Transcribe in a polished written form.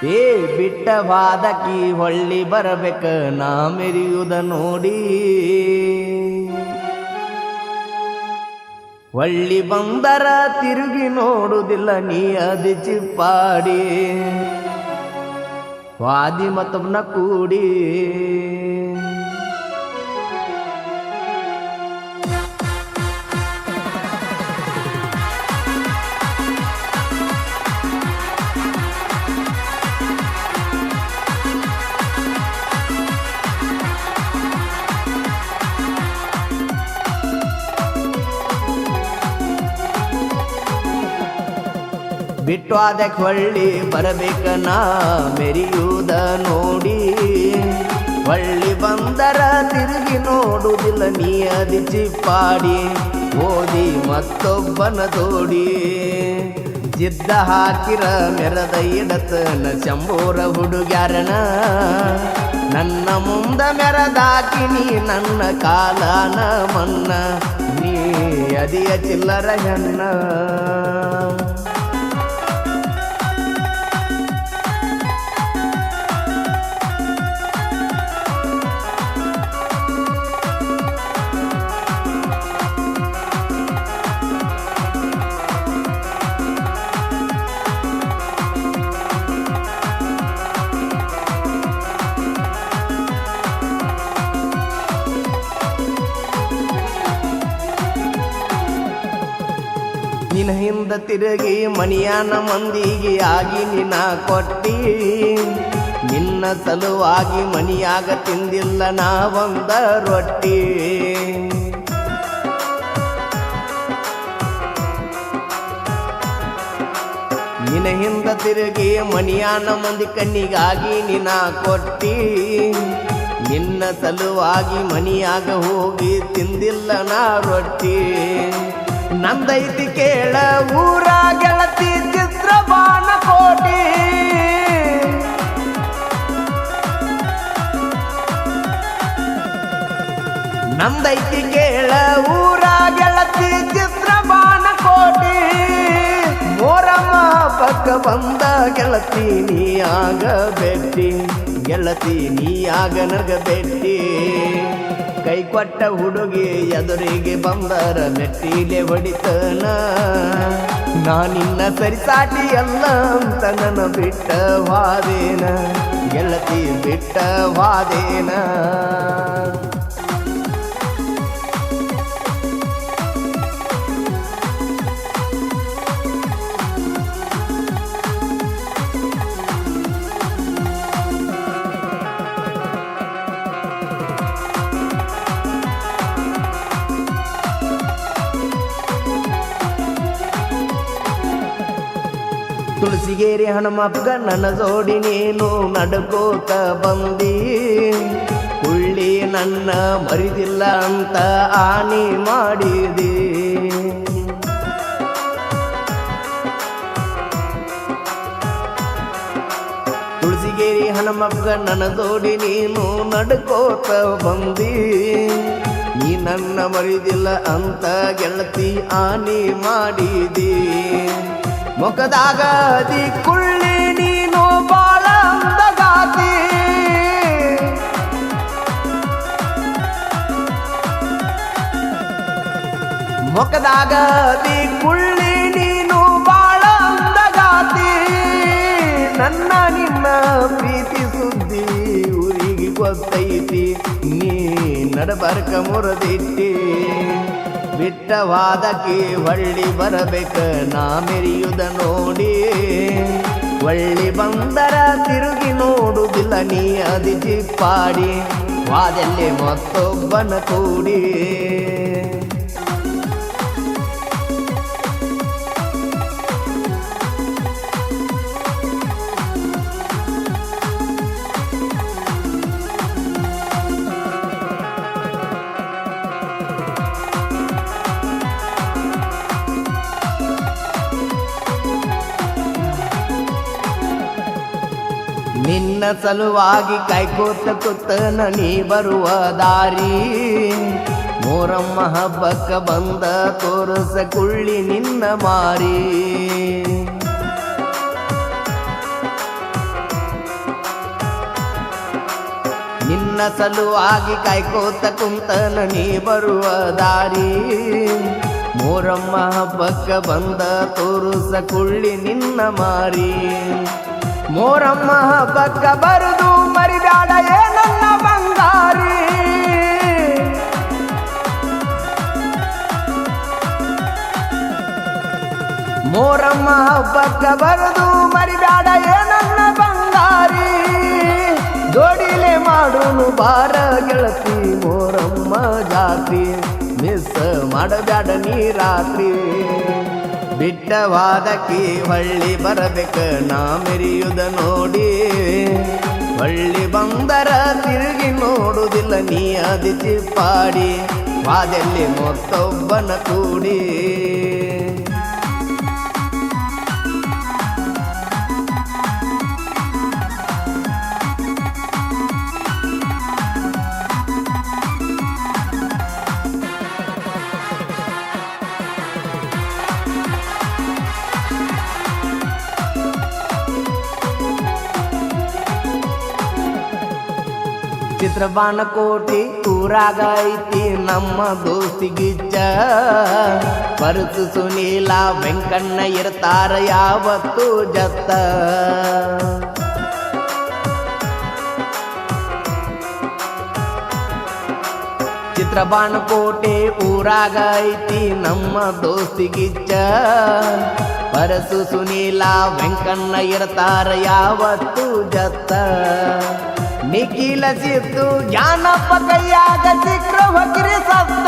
ಏ ಬಿಟ್ಟವಾದಕಿ ಹೊಳ್ಳಿ ಬರಬೇಕ ನಾ ಮೆರೆಯುವುದ ನೋಡಿ. ಹೊಳ್ಳಿ ಬಂದರ ತಿರುಗಿ ನೋಡುವುದಿಲ್ಲ ನೀ ಅದಿ ಚಿಪ್ಪಾಡಿ. ವಾದಿ ಮತವನ್ನ ಕೂಡಿ ಬಿಟ್ಟು ಅದಕ್ಕೆ ಹೊಳ್ಳಿ ಬರಬೇಕ ನಾ ಮೆರೆಯುವುದ ನೋಡಿ. ಹೊಳ್ಳಿ ಬಂದರ ತಿರುಗಿ ನೋಡುವುದಿಲ್ಲ ನೀ ಅದಿ ಚಿಪ್ಪಾಡಿ. ಓದಿ ಮತ್ತೊಬ್ಬನ ತೋಡಿ ಜಿದ್ದ ಹಾಕಿರ ಮೆರದ ಇಡತನ ಶಂಭೂರ ಹುಡುಗ್ಯಾರನ. ನನ್ನ ಮುಂದ ಮೆರದಾಕಿ ನೀ ನನ್ನ ಕಾಲನ ಮನ್ನ. ನೀ ಅದಿಯ ಚಿಲ್ಲರ ಹೆಣ್ಣ. ನಿನ್ನ ಹಿಂದ ತಿರುಗಿ ಮನಿಯಾನ ಮಂದಿಗೆ ಆಗಿ ನಿನ್ನ ಕೊಟ್ಟಿ. ನಿನ್ನ ಸಲುವಾಗಿ ಮನಿಯಾಗ ತಿಂದಿಲ್ಲ ನಾ ಒಂದ ರೊಟ್ಟಿ. ನಿನ್ನ ಹಿಂದ ತಿರುಗಿ ಮನಿಯಾನ ಮಂದಿ ಕಣ್ಣಿಗಾಗಿ ನಿನ್ನ ಕೊಟ್ಟಿ. ನಿನ್ನ ಸಲುವಾಗಿ ಮನಿಯಾಗ ಹೋಗಿ ತಿಂದಿಲ್ಲ ನಾ ರೊಟ್ಟಿ. ನಂದೈತಿ ಕೇಳ ಊರ ಗೆಳತಿ ಚಿತ್ರಬಾಣ ಕೋಟಿ. ನಂದೈತಿ ಕೇಳ ಊರ ಗೆಳತಿ ಚಿತ್ರಬಾಣ ಕೋಟಿ. ಮೋರಮ್ಮ ಪಕ್ಕ ಬಂದ ಗೆಳತಿ ನೀ ಆಗ ಬೆಟ್ಟಿ. ಗೆಳತಿ ನೀ ಆಗ ನಗ ಬೆಟ್ಟಿ. ಕೈ ಕೊಟ್ಟ ಹುಡುಗಿ ಎದುರಿಗೆ ಬಂದರ ಮೆಟ್ಟಿಲೆ ಹೊಡಿತನ. ನಾನಿನ್ನ ಸರಿಸಾಟಿ ಎಲ್ಲ ಅಂತ ನನ್ನ ಬಿಟ್ಟ ವಾದೇನ. ಗೆಳತಿ ಬಿಟ್ಟ ವಾದೇನ. ತುಳಸಿಗೇರಿ ಹನುಮಪ್ಪ ನನ್ನ ಜೋಡಿ ನೀನು ನಡ್ಕೋತ ಬಂದಿ. ಕುಳ್ಳಿ ನನ್ನ ಮರಿದಿಲ್ಲ ಅಂತ ಆನಿ ಮಾಡಿದಿ. ತುಳಸಿಗೇರಿ ಹನುಮಪ್ಪ ನನ್ನ ಜೋಡಿ ನೀನು ನಡ್ಕೋತ ಬಂದಿ. ನೀ ನನ್ನ ಮರಿದಿಲ್ಲ ಅಂತ ಗೆಳತಿ ಆನಿ ಮಾಡಿದಿ. ಮುಖದಾಗ ಅದಿ ಕುಳ್ಳಿ ನೀನು ಬಾಳ ಅಂದಗಾತಿ. ಮುಖದಾಗ ಅದಿ ಕುಳ್ಳಿ ನೀನು ಬಾಳ ಅಂದಗಾತಿ. ನನ್ನ ನಿನ್ನ ಪ್ರೀತಿ ಸುದ್ದಿ ಊರಿಗೆ ಗೊತ್ತೈತಿ. ನೀ ನಡಬರ್ಕ ಮುರದಿಟ್ಟಿ. ಬಿಟ್ಟವಾದಕ್ಕೆ ಹೊಳ್ಳಿ ಬರಬೇಕ ನಾ ಮೆರೆಯುವುದ ನೋಡಿ. ಹೊಳ್ಳಿ ಬಂದರ ತಿರುಗಿ ನೋಡುವುದಿಲ್ಲ ನೀ ಅದಿ ಚಿಪ್ಪಾಡಿ. ವಾದಲ್ಲೇ ಮತ್ತೊಬ್ಬನ ಕೂಡಿ. ನಿನ್ನ ಸಲುವಾಗಿ ಕಾಯ್ಕೋತ ಕೂತನ ನೀ ಬರುವ ದಾರಿ. ಮೋರಮ್ಮ ಹಬ್ಬಕ್ಕ ಬಂದ ತೋರಸ ಕುಳ್ಳಿ ನಿನ್ನ ಮಾರಿ. ನಿನ್ನ ಸಲುವಾಗಿ ಕಾಯ್ಕೋತ ಕುಂತನ ನೀ ಬರುವ ದಾರಿ ಮೋರಮ್ಮ ಹಬ್ಬಕ್ಕ ಬಂದ ತೋರುಸ ಕುಳ್ಳಿ ನಿನ್ನ ಮಾರಿ ಮೋರಮ್ಮ ಹಬ್ಬಕ್ಕ ಬರುದು ಮರಿಬ್ಯಾಡ ಏ ನನ್ನ ಬಂಗಾರಿ ಮೋರಮ್ಮ ಹಬ್ಬಕ್ಕ ಬರುದು ಮರಿಬ್ಯಾಡ ಏ ನನ್ನ ಬಂಗಾರಿ ಜೋಡಿಲೆ ಮಾಡುನು ಬಾರ ಗೆಳತಿ ಮೋರಮ್ಮ ಜಾತಿ ಮಿಸ್ ಮಾಡಬ್ಯಾಡ ನೀ ರಾತ್ರಿ ಬಿಟ್ಟವಾದಕಿ ಹೊಳ್ಳಿ ಬರಬೇಕ ನಾ ಮೆರೆಯುದ ನೋಡಿ ಹೊಳ್ಳಿ ಬಂದರ ತಿರುಗಿ ನೋಡುವುದಿಲ್ಲ ನೀ ಅದಿ ಚಿಪ್ಪಾಡಿ ವಾದೆಲ್ಲಿ ಮತ್ತೊಬ್ಬನ ಕೂಡಿ ಚಿತ್ರಬಾಣಕೋಟಿ ಊರಾಗ ಐತಿ ನಮ್ಮ ದೋಸ್ತಿಗಿಚ್ಚ ಪರಸು ಸುನೀಲ ವೆಂಕಣ್ಣ ಇರ್ತಾರ ಯಾವತ್ತು ಜತ್ತ ಚಿತ್ರಬಾಣಕೋಟೆ ಊರಾಗ ಐತಿ ನಮ್ಮ ದೋಸ್ತಿಗಿಚ್ಚ ಪರಸು ಸುನೀಲ ವೆಂಕಣ್ಣ ಇರ್ತಾರ ಯಾವತ್ತು ಜತ್ತ ನಿಖಿಲ ಸಿದ್ದು ಜಾನಪ್ಪ ಕೈಯಾಗ ಸಿಕ್ರ ಹೊಕ್ರಿ ಸತ್ತ